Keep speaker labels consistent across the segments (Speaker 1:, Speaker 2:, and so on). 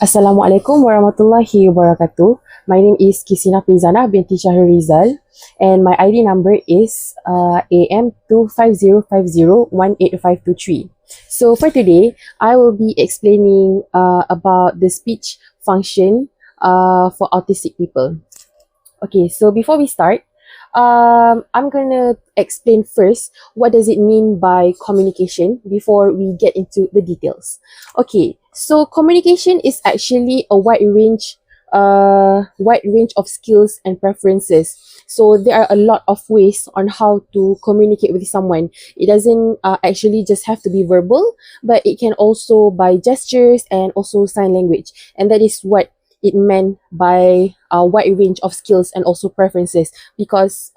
Speaker 1: Assalamualaikum warahmatullahi wabarakatuh. My name is Kisina Prizana binti Syahrul Rizal, and my ID number is AM250501853. So for today, I will be explaining about the speech function for autistic people. Okay, so before we start, I'm gonna explain first what does it mean by communication before we get into the details. Okay, so communication is actually a wide range of skills and preferences. So there are a lot of ways on how to communicate with someone. It doesn't actually just have to be verbal, but it can also by gestures and also sign language, and that is what it meant by a wide range of skills and also preferences, because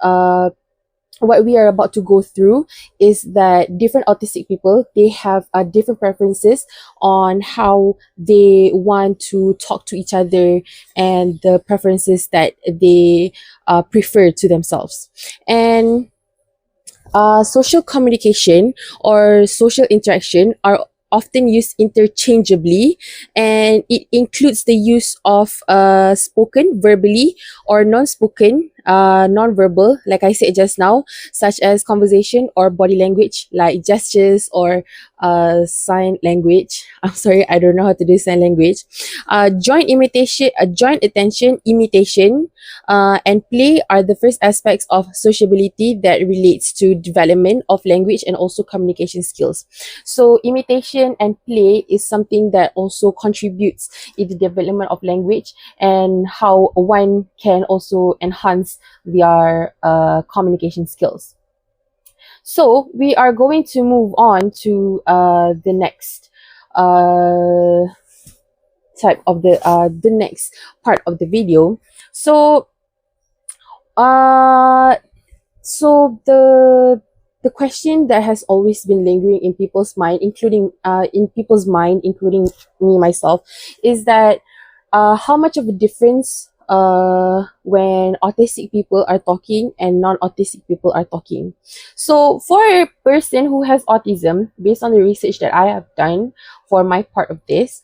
Speaker 1: what we are about to go through is that different autistic people, they have different preferences on how they want to talk to each other and the preferences that they prefer to themselves. And social communication or social interaction are often used interchangeably, and it includes the use of spoken verbally or non-spoken non-verbal, like I said just now, such as conversation or body language like gestures or sign language. I'm sorry, I don't know how to do sign language. Joint imitation, joint attention, imitation, and play are the first aspects of sociability that relates to development of language and also communication skills. So imitation and play is something that also contributes in the development of language and how one can also enhance their communication skills. So we are going to move on to the next type of the next part of the video. So the question that has always been lingering in people's mind, including me myself, is that how much of a difference when autistic people are talking and non-autistic people are talking. So for a person who has autism, based on the research that I have done for my part of this,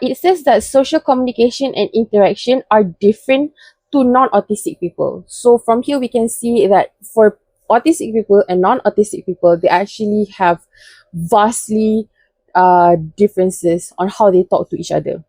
Speaker 1: it says that social communication and interaction are different to non-autistic people. So from here we can see that for autistic people and non-autistic people, they actually have vastly differences on how they talk to each other.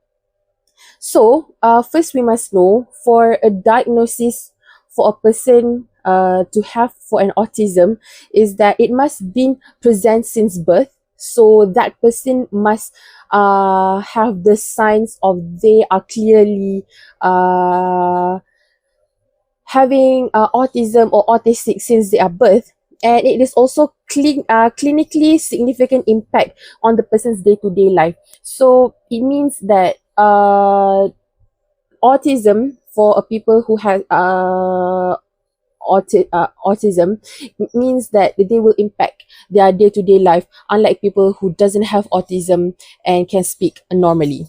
Speaker 1: So first we must know, for a diagnosis for a person to have for an autism, is that it must be present since birth. So that person must have the signs of they are clearly having autism or autistic since their birth, and it is also clinically significant impact on the person's day-to-day life. So it means that autism for a people who have autism, it means that they will impact their day-to-day life, unlike people who doesn't have autism and can speak normally.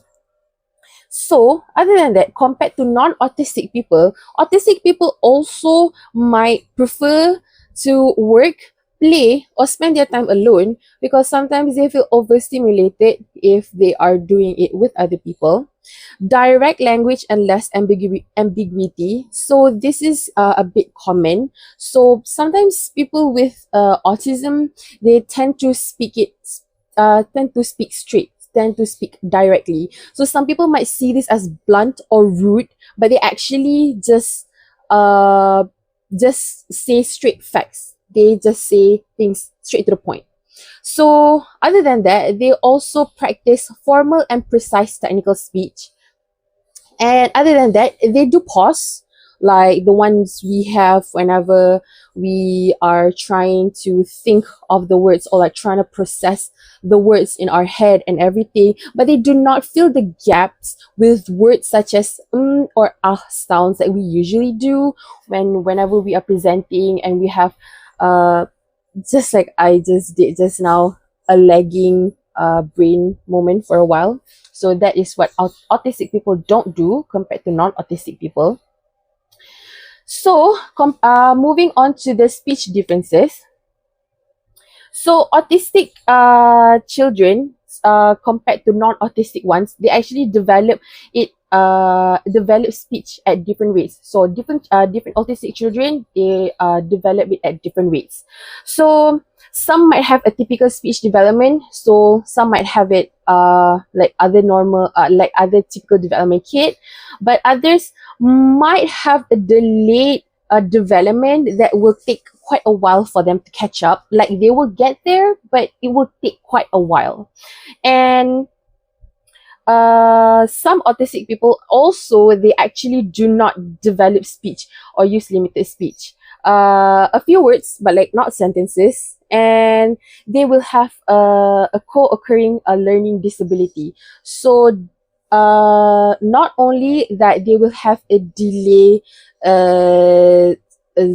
Speaker 1: So other than that, compared to non-autistic people, autistic people also might prefer to work, play, or spend their time alone, because sometimes they feel overstimulated if they are doing it with other people. Direct language and less ambiguity. So this is a bit common. So sometimes people with autism, they tend to speak straight, tend to speak directly. So some people might see this as blunt or rude, but they actually just say straight facts. They just say things straight to the point. So other than that, they also practice formal and precise technical speech. And other than that, they do pause, like the ones we have whenever we are trying to think of the words or like trying to process the words in our head and everything, but they do not fill the gaps with words such as or sounds that we usually do whenever we are presenting, and we have just like I just did just now, a lagging brain moment for a while. So that is what autistic people don't do compared to non-autistic people. So moving on to the speech differences. So autistic children, compared to non-autistic ones, they actually develop speech at different rates. So different autistic children, they develop it at different rates. So some might have a typical speech development, so some might have it like other typical development kid, but others might have a delayed development that will take quite a while for them to catch up. Like they will get there, but it will take quite a while. And some autistic people also, they actually do not develop speech or use limited speech. A few words, but like not sentences, and they will have a co-occurring learning disability. So not only that they will have a delay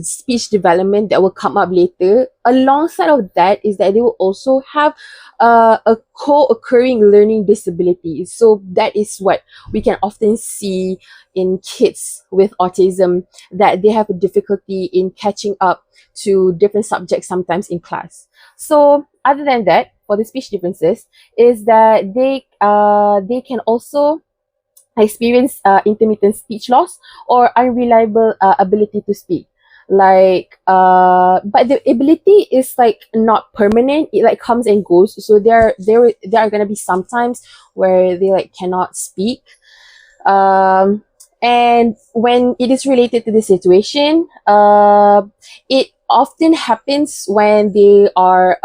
Speaker 1: speech development that will come up later, alongside of that is that they will also have a co-occurring learning disability. So that is what we can often see in kids with autism, that they have a difficulty in catching up to different subjects sometimes in class. So other than that, for the speech differences, is that they can also experience intermittent speech loss or unreliable ability to speak. Like but the ability is like not permanent, it like comes and goes. So there are gonna be some times where they like cannot speak, and when it is related to the situation, it often happens when they are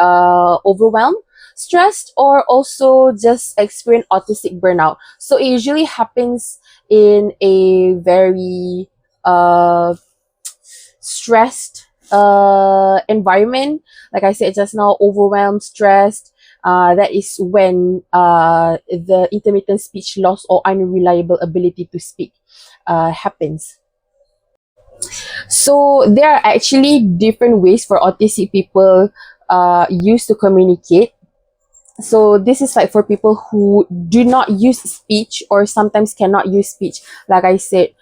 Speaker 1: overwhelmed, stressed, or also just experience autistic burnout. So it usually happens in a very stressed environment. Like I said just now, overwhelmed, stressed, that is when the intermittent speech loss or unreliable ability to speak happens. So there are actually different ways for autistic people use to communicate. So this is like for people who do not use speech or sometimes cannot use speech, like I said,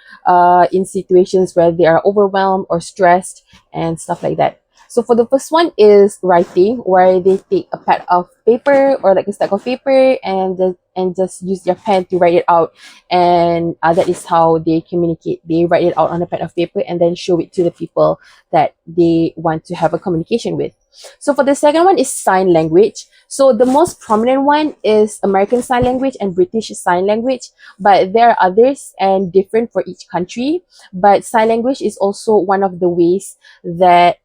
Speaker 1: in situations where they are overwhelmed or stressed and stuff like that. So for the first one is writing, where they take a pad of paper or like a stack of paper and just use their pen to write it out, and that is how they communicate. They write it out on a pad of paper and then show it to the people that they want to have a communication with. So for the second one is sign language. So the most prominent one is American Sign Language and British Sign Language, but there are others and different for each country. But sign language is also one of the ways that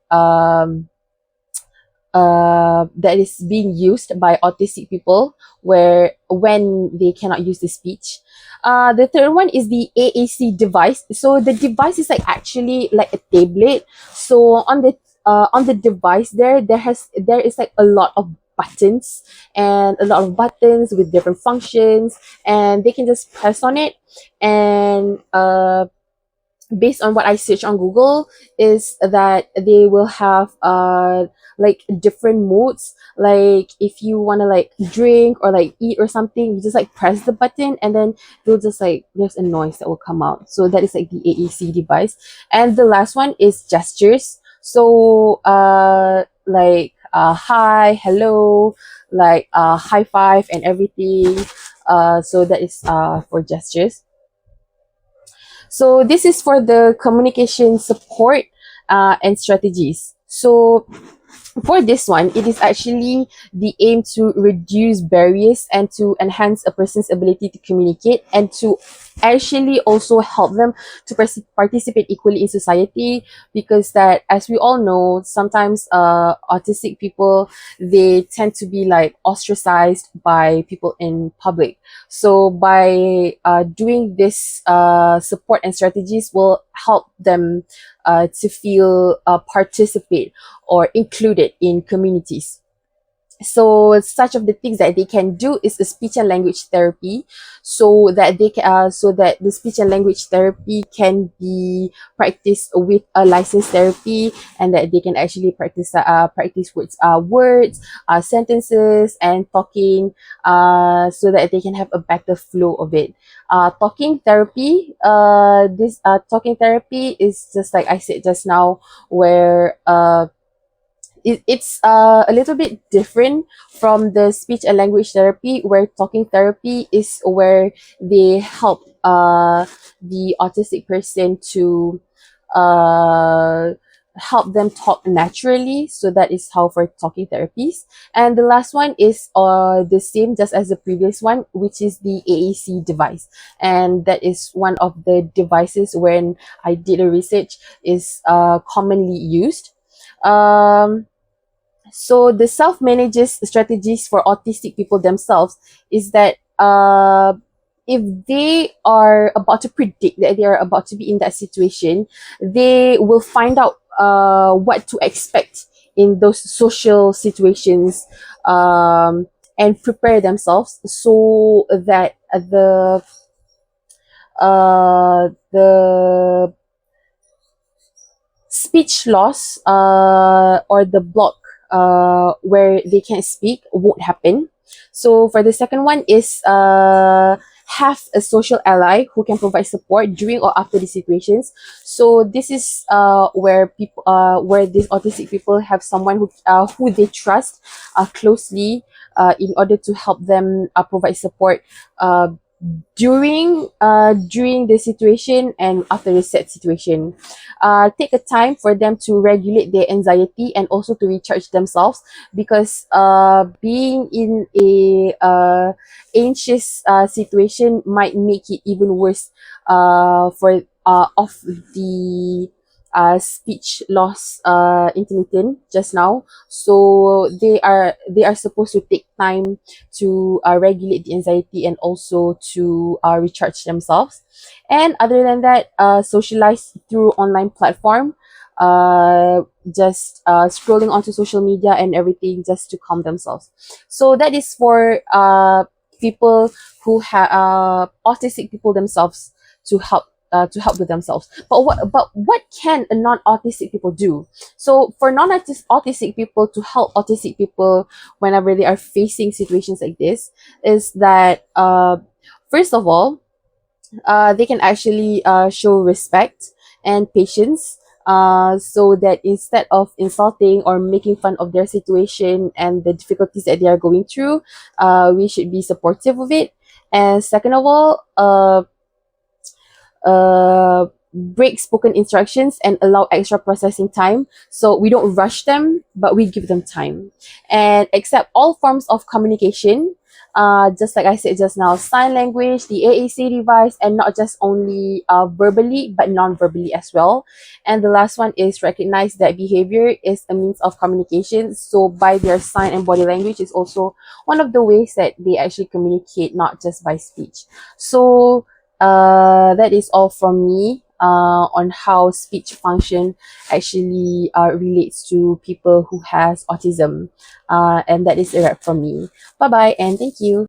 Speaker 1: that is being used by autistic people, where when they cannot use the speech. The third one is the AAC device. So the device is like actually like a tablet. So on the device there is like a lot of buttons, and a lot of buttons with different functions, and they can just press on it, and based on what I search on Google, is that they will have like different modes. Like if you want to like drink or like eat or something, you just like press the button and then they'll just like, there's a noise that will come out. So that is like the AAC device. And the last one is gestures. So like hi, hello, like high five and everything. So that is for gestures. So this is for the communication support and strategies. So for this one, it is actually the aim to reduce barriers and to enhance a person's ability to communicate, and to actually also help them to participate equally in society. Because that, as we all know, sometimes autistic people, they tend to be like ostracized by people in public. So by doing this support and strategies will help them to feel participate or included in communities. So such of the things that they can do is the speech and language therapy, so that they can so that the speech and language therapy can be practiced with a licensed therapy, and that they can actually practice words, sentences, and talking, so that they can have a better flow of it. Talking therapy, talking therapy is just like I said just now, where it's a little bit different from the speech and language therapy, where talking therapy is where they help the autistic person to uh help them talk naturally. So that is how for talking therapies. And the last one is the same just as the previous one, which is the AAC device. And that is one of the devices when I did a research is commonly used. So the self-manages strategies for autistic people themselves is that if they are about to predict that they are about to be in that situation, they will find out what to expect in those social situations, and prepare themselves so that the speech loss or the block where they can't speak won't happen. So for the second one is have a social ally who can provide support during or after the situations. So this is where people where these autistic people have someone who they trust closely in order to help them provide support during the situation and after the set situation. Take a time for them to regulate their anxiety and also to recharge themselves, because being in a anxious situation might make it even worse for of the speech loss intermittent just now. So they are supposed to take time to regulate the anxiety and also to recharge themselves. And other than that, socialize through online platform, just scrolling onto social media and everything just to calm themselves. So that is for people who have autistic people themselves to help with themselves. But what can a non-autistic people do? So for non-autistic people to help autistic people whenever they are facing situations like this is that first of all, they can actually show respect and patience, so that instead of insulting or making fun of their situation and the difficulties that they are going through, we should be supportive of it. And second of all, break spoken instructions and allow extra processing time. So we don't rush them, but we give them time. And accept all forms of communication, just like I said just now, sign language, the AAC device, and not just only verbally, but non-verbally as well. And the last one is recognize that behavior is a means of communication. So by their sign and body language is also one of the ways that they actually communicate, not just by speech. So that is all from me on how speech function actually relates to people who has autism. And that is a wrap from me. Bye bye and thank you.